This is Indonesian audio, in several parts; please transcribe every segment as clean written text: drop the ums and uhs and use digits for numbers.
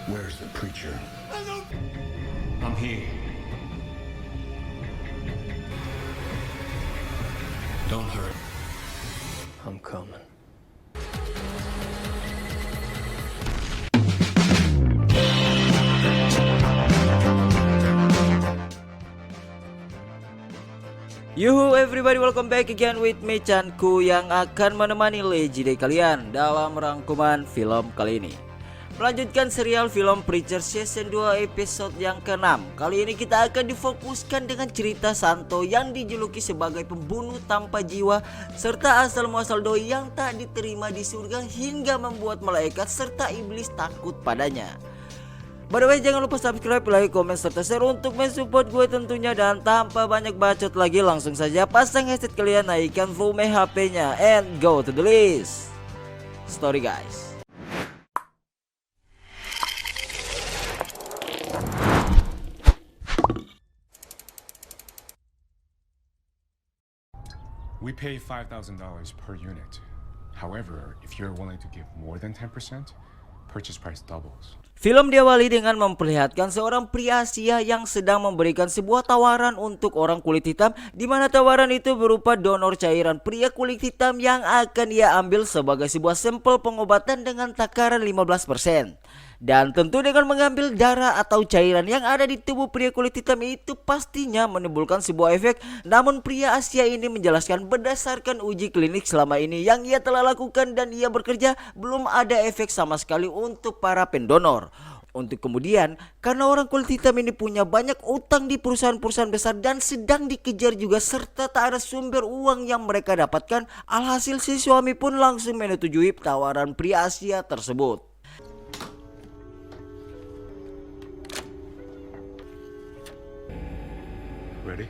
Where's the preacher? I'm here. Don't hurt. I'm coming. Yuhu everybody, welcome back again with me Chanku yang akan menemani Legiday kalian dalam rangkuman film kali ini. Melanjutkan serial film Preacher Season 2 episode yang ke-6. Kali ini kita akan difokuskan dengan cerita Santo yang dijuluki sebagai pembunuh tanpa jiwa serta asal muasal doi yang tak diterima di surga hingga membuat malaikat serta iblis takut padanya. By the way, jangan lupa subscribe, like, komen, serta share untuk mensupport gue tentunya. Dan tanpa banyak bacot lagi, langsung saja pasang headset kalian, naikkan volume HP-nya, and go to the list. Story guys. We pay $5,000 per unit. However, if you're willing to give more than 10%, purchase price doubles. Film diawali dengan memperlihatkan seorang pria Asia yang sedang memberikan sebuah tawaran untuk orang kulit hitam, di mana tawaran itu berupa donor cairan pria kulit hitam yang akan ia ambil sebagai sebuah sampel pengobatan dengan takaran 15%. Dan tentu dengan mengambil darah atau cairan yang ada di tubuh pria kulit hitam itu pastinya menimbulkan sebuah efek. Namun pria Asia ini menjelaskan berdasarkan uji klinik selama ini yang ia telah lakukan dan ia bekerja, belum ada efek sama sekali untuk para pendonor. Untuk kemudian, karena orang kulit hitam ini punya banyak utang di perusahaan-perusahaan besar dan sedang dikejar juga serta tak ada sumber uang yang mereka dapatkan, alhasil si suami pun langsung menyetujui tawaran pria Asia tersebut. Ready?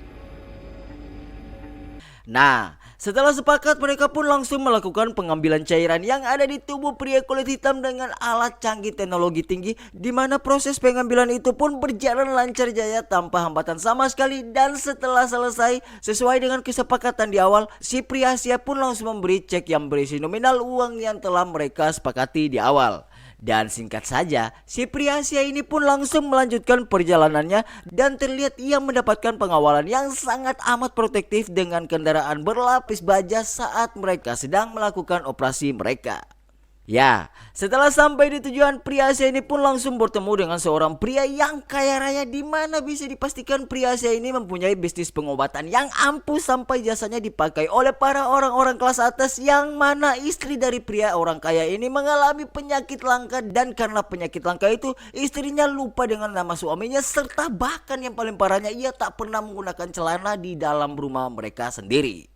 Nah, setelah sepakat mereka pun langsung melakukan pengambilan cairan yang ada di tubuh pria kulit hitam dengan alat canggih teknologi tinggi, di mana proses pengambilan itu pun berjalan lancar jaya tanpa hambatan sama sekali. Dan setelah selesai sesuai dengan kesepakatan di awal, si pria Asia pun langsung memberi cek yang berisi nominal uang yang telah mereka sepakati di awal. Dan singkat saja, si pria Asia ini pun langsung melanjutkan perjalanannya dan terlihat ia mendapatkan pengawalan yang sangat amat protektif dengan kendaraan berlapis baja saat mereka sedang melakukan operasi mereka. Ya, setelah sampai di tujuan, pria Asia ini pun langsung bertemu dengan seorang pria yang kaya raya, di mana bisa dipastikan pria Asia ini mempunyai bisnis pengobatan yang ampuh sampai jasanya dipakai oleh para orang-orang kelas atas, yang mana istri dari pria orang kaya ini mengalami penyakit langka, dan karena penyakit langka itu istrinya lupa dengan nama suaminya serta bahkan yang paling parahnya ia tak pernah menggunakan celana di dalam rumah mereka sendiri.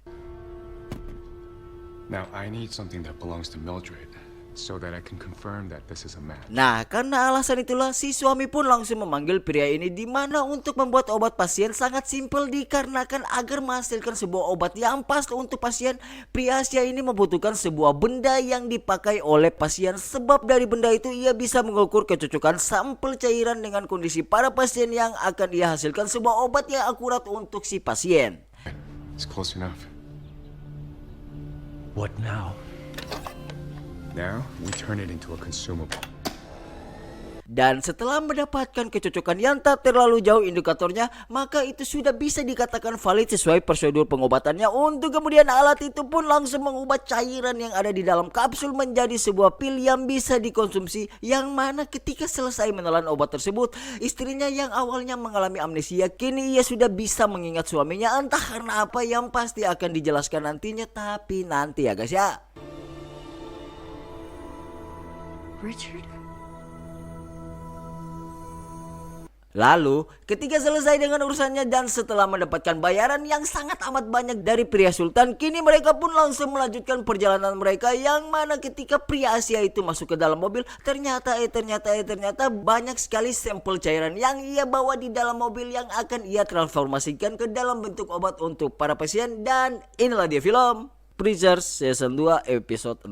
Now, I need something that belongs to Mildred, so that I can confirm that this is a match. Nah, karena alasan itulah si suami pun langsung memanggil pria ini, di mana untuk membuat obat pasien sangat simpel, dikarenakan agar menghasilkan sebuah obat yang pas untuk pasien, pria Asia ini membutuhkan sebuah benda yang dipakai oleh pasien. Sebab dari benda itu ia bisa mengukur kecocokan sampel cairan dengan kondisi para pasien yang akan ia hasilkan sebuah obat yang akurat untuk si pasien. It's close enough. What now? Now, we turn it into a consumable. Dan setelah mendapatkan kecocokan yang tak terlalu jauh indikatornya, maka itu sudah bisa dikatakan valid sesuai prosedur pengobatannya. Untuk kemudian alat itu pun langsung mengubah cairan yang ada di dalam kapsul menjadi sebuah pil yang bisa dikonsumsi, yang mana ketika selesai menelan obat tersebut, istrinya yang awalnya mengalami amnesia kini ia sudah bisa mengingat suaminya, entah karena apa yang pasti akan dijelaskan nantinya. Tapi nanti ya guys ya. Richard? Lalu ketika selesai dengan urusannya dan setelah mendapatkan bayaran yang sangat amat banyak dari pria sultan, kini mereka pun langsung melanjutkan perjalanan mereka, yang mana ketika pria Asia itu masuk ke dalam mobil, ternyata banyak sekali sampel cairan yang ia bawa di dalam mobil yang akan ia transformasikan ke dalam bentuk obat untuk para pasien. Dan inilah dia film Preacher Season 2 episode 6.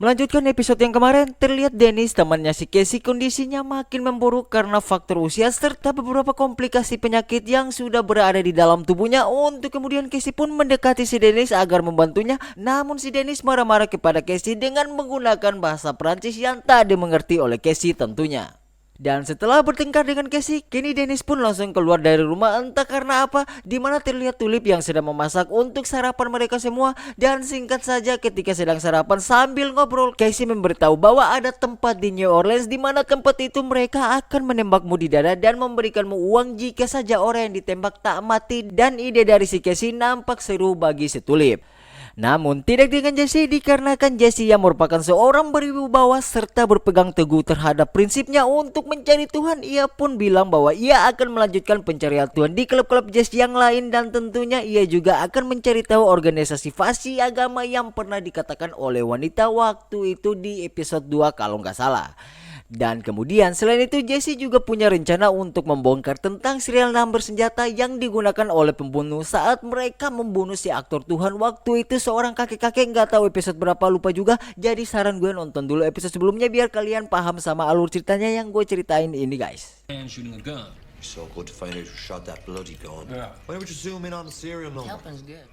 Melanjutkan episode yang kemarin, terlihat Dennis temannya si Casey kondisinya makin memburuk karena faktor usia serta beberapa komplikasi penyakit yang sudah berada di dalam tubuhnya. Untuk kemudian Casey pun mendekati si Dennis agar membantunya. Namun si Dennis marah-marah kepada Casey dengan menggunakan bahasa Prancis yang tak dimengerti oleh Casey tentunya. Dan setelah bertengkar dengan Casey, kini Dennis pun langsung keluar dari rumah entah karena apa, dimana terlihat Tulip yang sedang memasak untuk sarapan mereka semua. Dan singkat saja ketika sedang sarapan sambil ngobrol, Casey memberitahu bahwa ada tempat di New Orleans dimana tempat itu mereka akan menembakmu di dada dan memberikanmu uang jika saja orang yang ditembak tak mati. Dan ide dari si Casey nampak seru bagi si Tulip. Namun tidak dengan Jesse, dikarenakan Jesse yang merupakan seorang berwibawa serta berpegang teguh terhadap prinsipnya untuk mencari Tuhan. Ia pun bilang bahwa ia akan melanjutkan pencarian Tuhan di klub-klub jazz yang lain, dan tentunya ia juga akan mencari tahu organisasi fasi agama yang pernah dikatakan oleh wanita waktu itu di episode 2 kalau nggak salah. Dan kemudian selain itu Jesse juga punya rencana untuk membongkar tentang serial number senjata yang digunakan oleh pembunuh saat mereka membunuh si aktor Tuhan waktu itu, seorang kakek-kakek. Nggak tahu episode berapa, lupa juga. Jadi saran gue nonton dulu episode sebelumnya biar kalian paham sama alur ceritanya yang gue ceritain ini guys. Man shooting a gun. So good to find out who shot that bloody gun. Yeah. Why don't you zoom in on the serial number? Helping's good.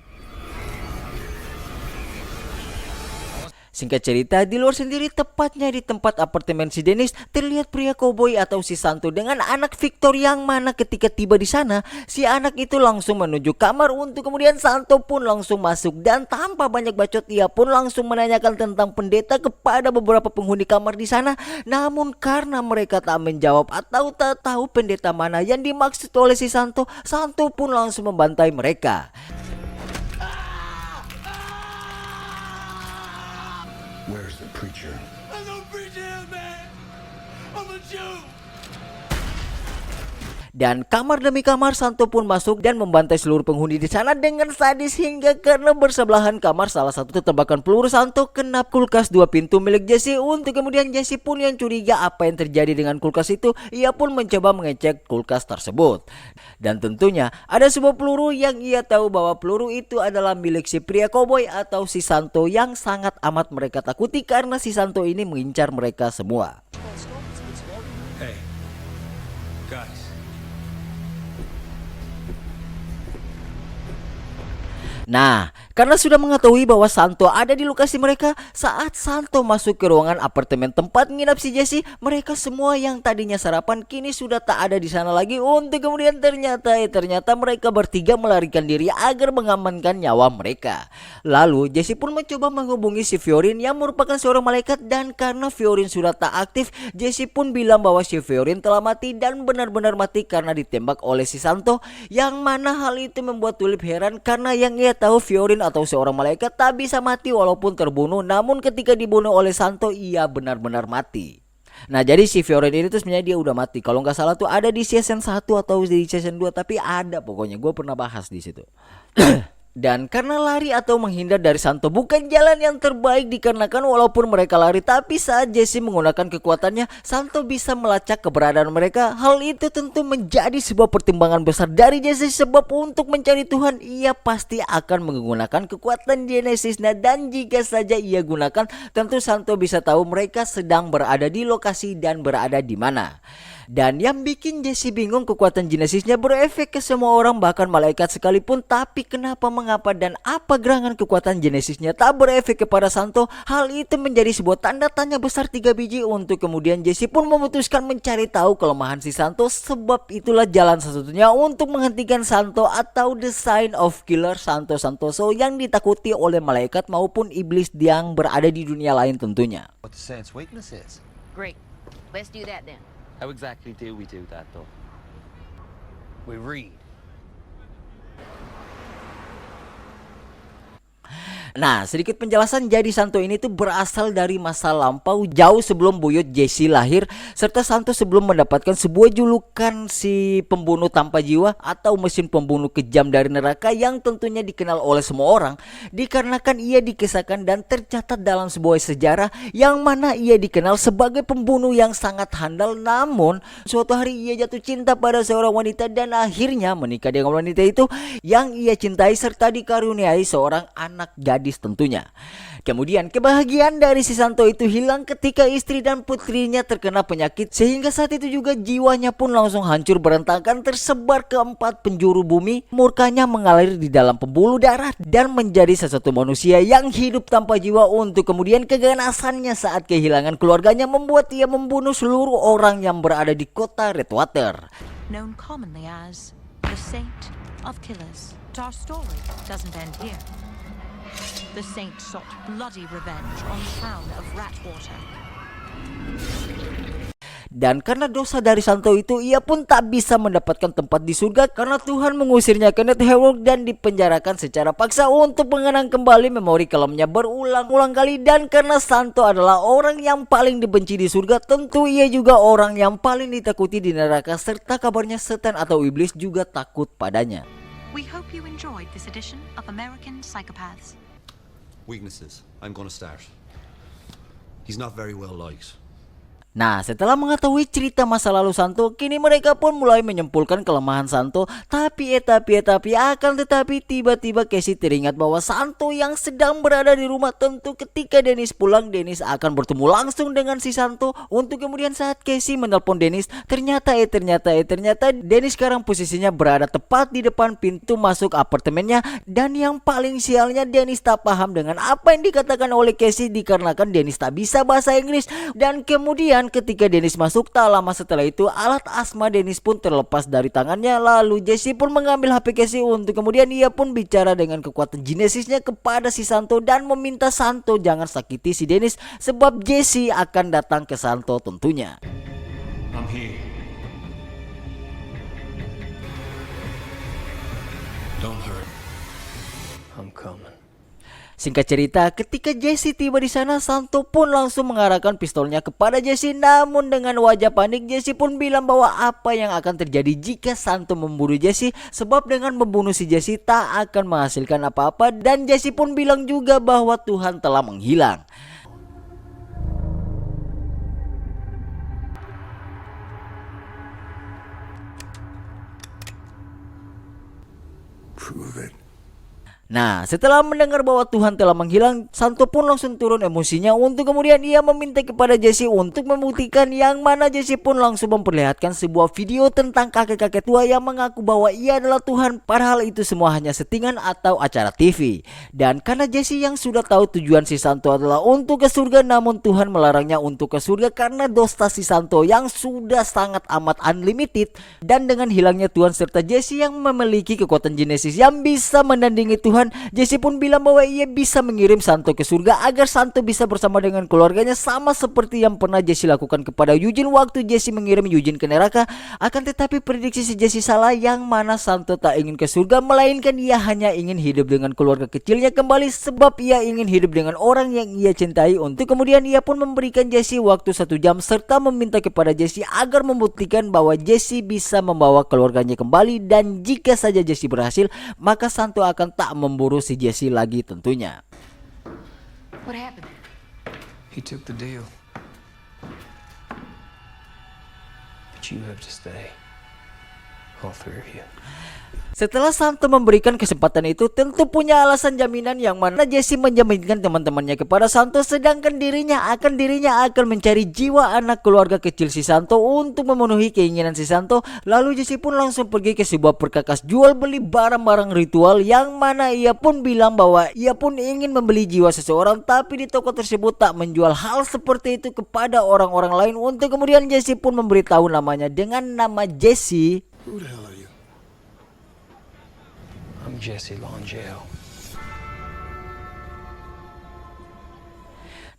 Singkat cerita, di luar sendiri tepatnya di tempat apartemen si Dennis, terlihat pria koboi atau si Santo dengan anak Victor, yang mana ketika tiba di sana, si anak itu langsung menuju kamar untuk kemudian Santo pun langsung masuk dan tanpa banyak bacot ia pun langsung menanyakan tentang pendeta kepada beberapa penghuni kamar di sana. Namun karena mereka tak menjawab atau tak tahu pendeta mana yang dimaksud oleh si Santo, Santo pun langsung membantai mereka. Where's the preacher? I'm no preacher, man. I'm a Jew. Dan kamar demi kamar Santo pun masuk dan membantai seluruh penghuni di sana dengan sadis, hingga karena bersebelahan kamar salah satu tembakan peluru Santo kena kulkas 2 pintu milik Jesse. Untuk kemudian Jesse pun yang curiga apa yang terjadi dengan kulkas itu, ia pun mencoba mengecek kulkas tersebut. Dan tentunya ada sebuah peluru yang ia tahu bahwa peluru itu adalah milik si pria koboi atau si Santo yang sangat amat mereka takuti karena si Santo ini mengincar mereka semua. Hey, guys. Nah, karena sudah mengetahui bahwa Santo ada di lokasi mereka, saat Santo masuk ke ruangan apartemen tempat nginap si Jesse, mereka semua yang tadinya sarapan kini sudah tak ada di sana lagi. Untuk kemudian ternyata mereka bertiga melarikan diri agar mengamankan nyawa mereka. Lalu Jesse pun mencoba menghubungi si Fiorin yang merupakan seorang malaikat, dan karena Fiorin sudah tak aktif, Jesse pun bilang bahwa si Fiorin telah mati dan benar-benar mati karena ditembak oleh si Santo, yang mana hal itu membuat Tulip heran karena yang ia tahu Fiorin atau seorang malaikat tak bisa mati walaupun terbunuh, namun ketika dibunuh oleh Santo ia benar-benar mati. Nah, jadi si Fiorin ini tuh sebenarnya dia udah mati. Kalau nggak salah tuh ada di season 1 atau di season 2, tapi ada pokoknya, gue pernah bahas di situ. Dan karena lari atau menghindar dari Santo bukan jalan yang terbaik, dikarenakan walaupun mereka lari, tapi saat Jesse menggunakan kekuatannya, Santo bisa melacak keberadaan mereka. Hal itu tentu menjadi sebuah pertimbangan besar dari Jesse, sebab untuk mencari Tuhan ia pasti akan menggunakan kekuatan Genesisnya, dan jika saja ia gunakan, tentu Santo bisa tahu mereka sedang berada di lokasi dan berada di mana. Dan yang bikin Jesse bingung, kekuatan Genesisnya berefek ke semua orang, bahkan malaikat sekalipun. Tapi mengapa dan apa gerangan kekuatan Genesisnya tak berefek kepada Santo? Hal itu menjadi sebuah tanda tanya besar 3 biji. Untuk kemudian Jesse pun memutuskan mencari tahu kelemahan si Santo, sebab itulah jalan satu-satunya untuk menghentikan Santo atau the sign of killer Santo Santoso yang ditakuti oleh malaikat maupun iblis yang berada di dunia lain tentunya. What to say its weakness is? Great. Let's do that then. How exactly do we do that, though? We read. Nah, sedikit penjelasan. Jadi Santo ini tuh berasal dari masa lampau jauh sebelum buyut Jesse lahir, serta Santo sebelum mendapatkan sebuah julukan si pembunuh tanpa jiwa atau mesin pembunuh kejam dari neraka, yang tentunya dikenal oleh semua orang dikarenakan ia dikisahkan dan tercatat dalam sebuah sejarah yang mana ia dikenal sebagai pembunuh yang sangat handal. Namun suatu hari ia jatuh cinta pada seorang wanita dan akhirnya menikah dengan wanita itu yang ia cintai serta dikaruniai seorang anak gadis gadis tentunya. Kemudian kebahagiaan dari si Santo itu hilang ketika istri dan putrinya terkena penyakit, sehingga saat itu juga jiwanya pun langsung hancur berantakan tersebar ke 4 penjuru bumi. Murkanya mengalir di dalam pembuluh darah dan menjadi sesuatu manusia yang hidup tanpa jiwa, untuk kemudian keganasannya saat kehilangan keluarganya membuat ia membunuh seluruh orang yang berada di kota Redwater. Known commonly as the Saint of Killers. But our story doesn't end here. The Saint sought bloody revenge on the town of Ratwater. Dan karena dosa dari Santo itu, ia pun tak bisa mendapatkan tempat di surga karena Tuhan mengusirnya ke Netheworld dan dipenjarakan secara paksa untuk mengenang kembali memori kelamnya berulang-ulang kali. Dan karena Santo adalah orang yang paling dibenci di surga, tentu ia juga orang yang paling ditakuti di neraka, serta kabarnya setan atau iblis juga takut padanya. We hope you enjoyed this edition of American Psychopaths. Weaknesses. I'm gonna start. He's not very well liked. Nah, setelah mengetahui cerita masa lalu Santo, kini mereka pun mulai menyimpulkan kelemahan Santo. Tapi akan tetapi tiba-tiba Casey teringat bahwa Santo yang sedang berada di rumah. Tentu ketika Dennis pulang, Dennis akan bertemu langsung dengan si Santo. Untuk kemudian saat Casey menelpon Dennis, ternyata Dennis sekarang posisinya berada tepat di depan pintu masuk apartemennya. Dan yang paling sialnya, Dennis tak paham dengan apa yang dikatakan oleh Casey dikarenakan Dennis tak bisa bahasa Inggris. Dan kemudian ketika Dennis masuk, tak lama setelah itu alat asma Dennis pun terlepas dari tangannya. Lalu Jesse pun mengambil HP Casey untuk kemudian ia pun bicara dengan kekuatan ginesisnya kepada si Santo dan meminta Santo jangan sakiti si Dennis sebab Jesse akan datang ke Santo tentunya. I'm here. Don't hurt. I'm coming. Singkat cerita, ketika Jesse tiba di sana, Santo pun langsung mengarahkan pistolnya kepada Jesse. Namun dengan wajah panik, Jesse pun bilang bahwa apa yang akan terjadi jika Santo membunuh Jesse, sebab dengan membunuh si Jesse tak akan menghasilkan apa-apa. Dan Jesse pun bilang juga bahwa Tuhan telah menghilang. Prove it. Nah, setelah mendengar bahwa Tuhan telah menghilang, Santo pun langsung turun emosinya untuk kemudian ia meminta kepada Jesse untuk membuktikan, yang mana Jesse pun langsung memperlihatkan sebuah video tentang kakek-kakek tua yang mengaku bahwa ia adalah Tuhan, padahal itu semua hanya settingan atau acara TV. Dan karena Jesse yang sudah tahu tujuan si Santo adalah untuk ke surga, namun Tuhan melarangnya untuk ke surga karena dosa si Santo yang sudah sangat amat unlimited. Dan dengan hilangnya Tuhan serta Jesse yang memiliki kekuatan genesis yang bisa menandingi Tuhan, Jesse pun bilang bahwa ia bisa mengirim Santo ke surga agar Santo bisa bersama dengan keluarganya, sama seperti yang pernah Jesse lakukan kepada Eugene waktu Jesse mengirim Eugene ke neraka. Akan tetapi prediksi si Jesse salah, yang mana Santo tak ingin ke surga, melainkan ia hanya ingin hidup dengan keluarga kecilnya kembali, sebab ia ingin hidup dengan orang yang ia cintai. Untuk kemudian ia pun memberikan Jesse waktu 1 jam serta meminta kepada Jesse agar membuktikan bahwa Jesse bisa membawa keluarganya kembali, dan jika saja Jesse berhasil, maka Santo akan tak memburu si Jesse lagi tentunya. What happened? He took the deal. But you have to stay. All 3 of you. Setelah Santo memberikan kesempatan itu, tentu punya alasan jaminan, yang mana Jesse menjaminkan teman-temannya kepada Santo, sedangkan dirinya akan mencari jiwa anak keluarga kecil si Santo untuk memenuhi keinginan si Santo. Lalu Jesse pun langsung pergi ke sebuah perkakas jual beli barang-barang ritual, yang mana ia pun bilang bahwa ia pun ingin membeli jiwa seseorang, tapi di toko tersebut tak menjual hal seperti itu kepada orang-orang lain. Untuk kemudian Jesse pun memberitahu namanya dengan nama Jesse. Who the hell are you? I'm Jesse Longeo.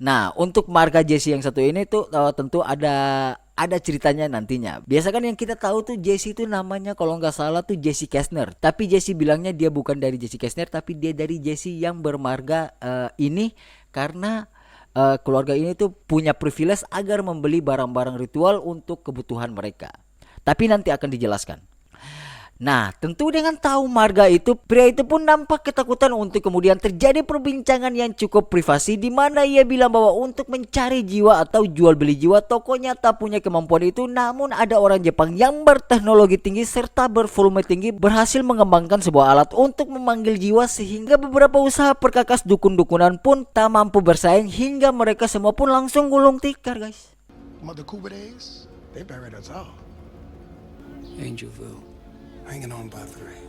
Nah, untuk marga Jesse yang satu ini tuh tentu ada ceritanya nantinya. Biasa kan yang kita tahu tuh Jesse itu namanya kalau nggak salah tuh Jesse Kastner. Tapi Jesse bilangnya dia bukan dari Jesse Kastner, tapi dia dari Jesse yang bermarga ini karena keluarga ini tuh punya privilege agar membeli barang-barang ritual untuk kebutuhan mereka. Tapi nanti akan dijelaskan. Nah, tentu dengan tahu marga itu, pria itu pun nampak ketakutan untuk kemudian terjadi perbincangan yang cukup privasi di mana ia bilang bahwa untuk mencari jiwa atau jual beli jiwa tokonya tak punya kemampuan itu, namun ada orang Jepang yang berteknologi tinggi serta bervolume tinggi berhasil mengembangkan sebuah alat untuk memanggil jiwa sehingga beberapa usaha perkakas dukun-dukunan pun tak mampu bersaing hingga mereka semua pun langsung gulung tikar, guys. Mother Cuba days, they buried us all. Angelville. Hanging on by a thread.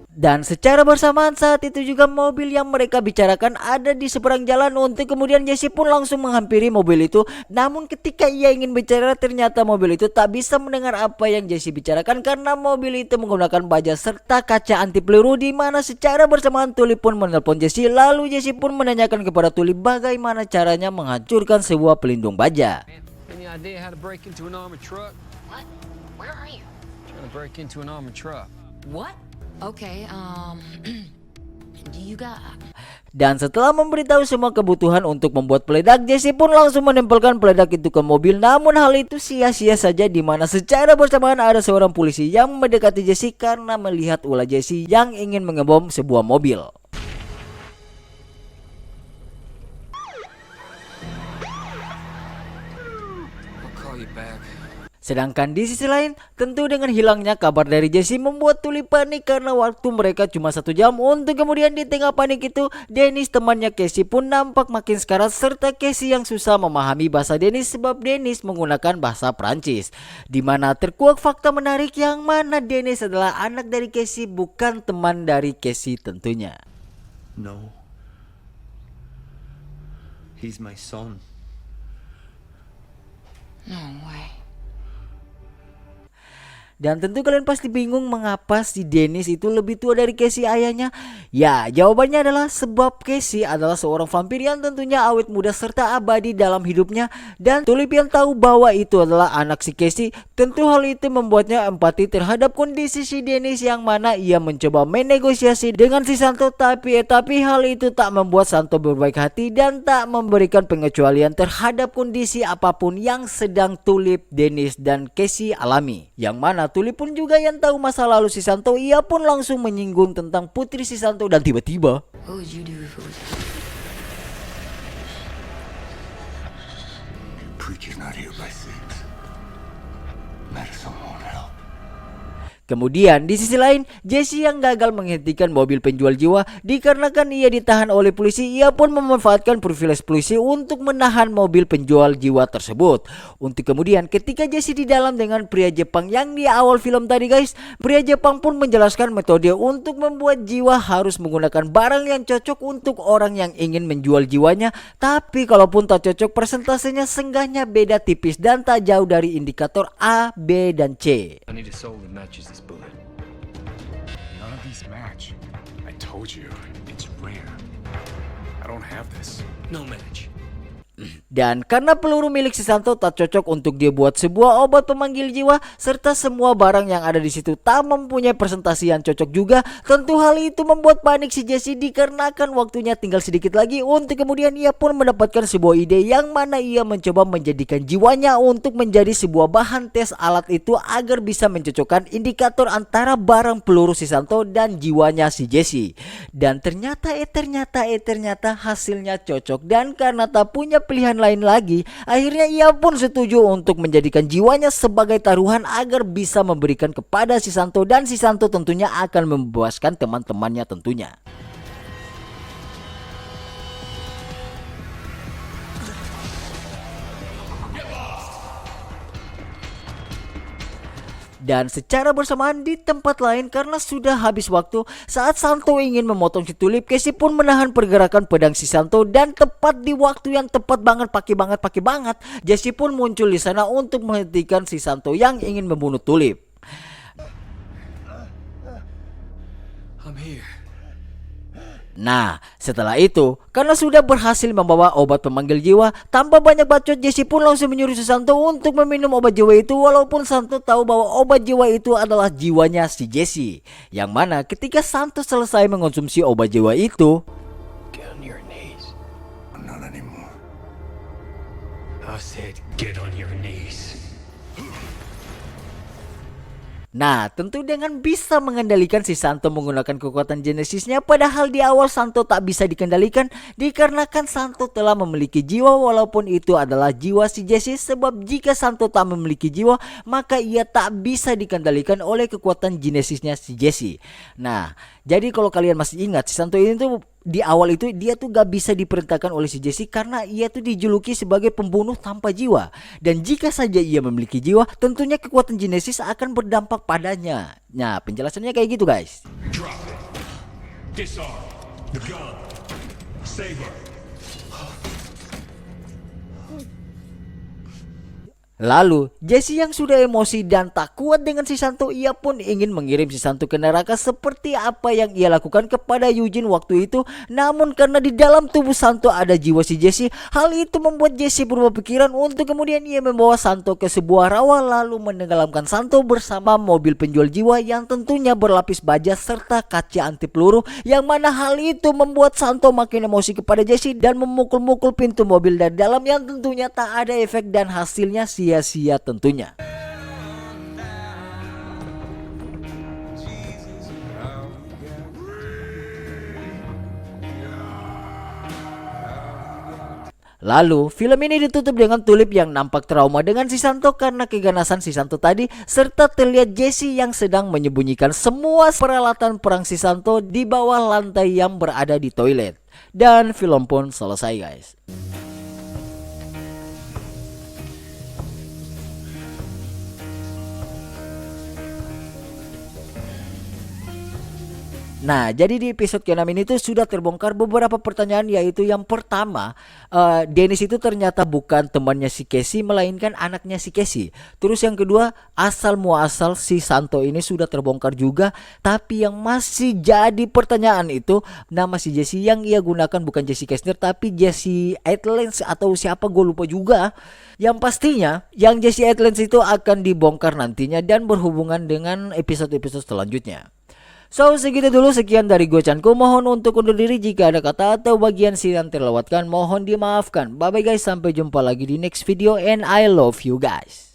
Dan secara bersamaan saat itu juga mobil yang mereka bicarakan ada di seberang jalan untuk kemudian Jesse pun langsung menghampiri mobil itu. Namun ketika ia ingin bicara ternyata mobil itu tak bisa mendengar apa yang Jesse bicarakan karena mobil itu menggunakan baja serta kaca anti peluru di mana secara bersamaan Tuli pun menelpon Jesse. Lalu Jesse pun menanyakan kepada Tuli bagaimana caranya menghancurkan sebuah pelindung baja. Any idea how to break into an armored truck? What? Where are you? Trying to break into an armored truck. What? Okay, do you got... Dan setelah memberitahu semua kebutuhan untuk membuat peledak, Jesse pun langsung menempelkan peledak itu ke mobil. Namun hal itu sia-sia saja di mana secara bersamaan ada seorang polisi yang mendekati Jesse karena melihat ulah Jesse yang ingin mengebom sebuah mobil. I'll call you back. Sedangkan di sisi lain, tentu dengan hilangnya kabar dari Jesse membuat Tuli panik karena waktu mereka cuma 1 jam. Untuk kemudian di tengah panik itu, Dennis temannya Casey pun nampak makin sekarat serta Casey yang susah memahami bahasa Dennis sebab Dennis menggunakan bahasa Prancis. Di mana terkuak fakta menarik yang mana Dennis adalah anak dari Casey bukan teman dari Casey tentunya. No. He's my son. No way. Dan tentu kalian pasti bingung mengapa si Dennis itu lebih tua dari Casey ayahnya. Ya, jawabannya adalah sebab Casey adalah seorang vampir yang tentunya awet muda serta abadi dalam hidupnya. Dan Tulip yang tahu bahwa itu adalah anak si Casey, tentu hal itu membuatnya empati terhadap kondisi si Dennis yang mana ia mencoba menegosiasi dengan si Santo. Tapi hal itu tak membuat Santo berbaik hati dan tak memberikan pengecualian terhadap kondisi apapun yang sedang Tulip, Dennis, dan Casey alami. Yang mana Tulip pun juga yang tahu masa lalu si Santo, ia pun langsung menyinggung tentang putri si Santo dan tiba-tiba What would you do if it was... Preacher's not here by 6. Medicine won't help. kemudian di sisi lain, Jesse yang gagal menghentikan mobil penjual jiwa dikarenakan ia ditahan oleh polisi, ia pun memanfaatkan privilege polisi untuk menahan mobil penjual jiwa tersebut. Untuk kemudian ketika Jesse di dalam dengan pria Jepang yang di awal film tadi, guys, pria Jepang pun menjelaskan metode untuk membuat jiwa harus menggunakan barang yang cocok untuk orang yang ingin menjual jiwanya. Tapi kalaupun tak cocok, persentasenya seenggaknya beda tipis dan tak jauh dari indikator A, B, dan C. I need a soul that matches this bullet. None of these match. I told you, it's rare. I don't have this. No match. Dan karena peluru milik si Santo tak cocok untuk dia buat sebuah obat pemanggil jiwa, serta semua barang yang ada di situ tak mempunyai presentasi yang cocok juga, tentu hal itu membuat panik si Jesse dikarenakan waktunya tinggal sedikit lagi. Untuk kemudian ia pun mendapatkan sebuah ide yang mana ia mencoba menjadikan jiwanya untuk menjadi sebuah bahan tes alat itu agar bisa mencocokkan indikator antara barang peluru si Santo dan jiwanya si Jesse. Dan ternyata hasilnya cocok, dan karena tak punya pilihan lain lagi, akhirnya ia pun setuju untuk menjadikan jiwanya sebagai taruhan agar bisa memberikan kepada si Santo, dan si Santo tentunya akan membebaskan teman-temannya tentunya. Dan secara bersamaan di tempat lain, karena sudah habis waktu, saat Santo ingin memotong si Tulip, Casey pun menahan pergerakan pedang si Santo, dan tepat di waktu yang tepat banget, pakai banget, Jesse pun muncul di sana untuk menghentikan si Santo yang ingin membunuh Tulip. I'm here. Nah, setelah itu, karena sudah berhasil membawa obat pemanggil jiwa, tanpa banyak bacot, Jesse pun langsung menyuruh si Santo untuk meminum obat jiwa itu, walaupun Santo tahu bahwa obat jiwa itu adalah jiwanya si Jesse. Yang mana ketika Santo selesai mengonsumsi obat jiwa itu, Get on your knees. Not anymore. I said get on your knees. Nah, tentu dengan bisa mengendalikan si Santo menggunakan kekuatan Genesisnya, padahal di awal Santo tak bisa dikendalikan dikarenakan Santo telah memiliki jiwa walaupun itu adalah jiwa si Jesse, sebab jika Santo tak memiliki jiwa maka ia tak bisa dikendalikan oleh kekuatan Genesisnya si Jesse. Nah, jadi kalau kalian masih ingat, si Santo ini tuh di awal itu dia tuh gak bisa diperintahkan oleh si Jesse karena ia tuh dijuluki sebagai pembunuh tanpa jiwa. Dan jika saja ia memiliki jiwa, tentunya kekuatan Genesis akan berdampak padanya. Nah, penjelasannya kayak gitu guys. Drop it. Disarm. The gun. Saber. Lalu, Jesse yang sudah emosi dan tak kuat dengan si Santo, ia pun ingin mengirim si Santo ke neraka seperti apa yang ia lakukan kepada Eugene waktu itu. Namun karena di dalam tubuh Santo ada jiwa si Jesse, hal itu membuat Jesse berubah pikiran untuk kemudian ia membawa Santo ke sebuah rawa lalu menenggelamkan Santo bersama mobil penjual jiwa yang tentunya berlapis baja serta kaca anti peluru, yang mana hal itu membuat Santo makin emosi kepada Jesse dan memukul-mukul pintu mobil dari dalam yang tentunya tak ada efek dan hasilnya sia-sia tentunya. Lalu, film ini ditutup dengan Tulip yang nampak trauma dengan si Santo karena keganasan si Santo tadi, serta terlihat Jesse yang sedang menyembunyikan semua peralatan perang si Santo di bawah lantai yang berada di toilet. Dan film pun selesai guys. Nah, jadi di episode ke-6 ini tuh sudah terbongkar beberapa pertanyaan, yaitu yang pertama, Dennis itu ternyata bukan temannya si Casey melainkan anaknya si Casey. Terus yang kedua, asal muasal si Santo ini sudah terbongkar juga, tapi yang masih jadi pertanyaan itu nama si Jesse yang ia gunakan bukan Jesse Kastner tapi Jesse Atlantis atau siapa gue lupa juga. Yang pastinya yang Jesse Atlantis itu akan dibongkar nantinya dan berhubungan dengan episode-episode selanjutnya. So segitu dulu, sekian dari gue Chanku. Mohon untuk undur diri jika ada kata atau bagian yang terlewatkan, mohon dimaafkan. Bye bye guys, sampai jumpa lagi di next video and I love you guys.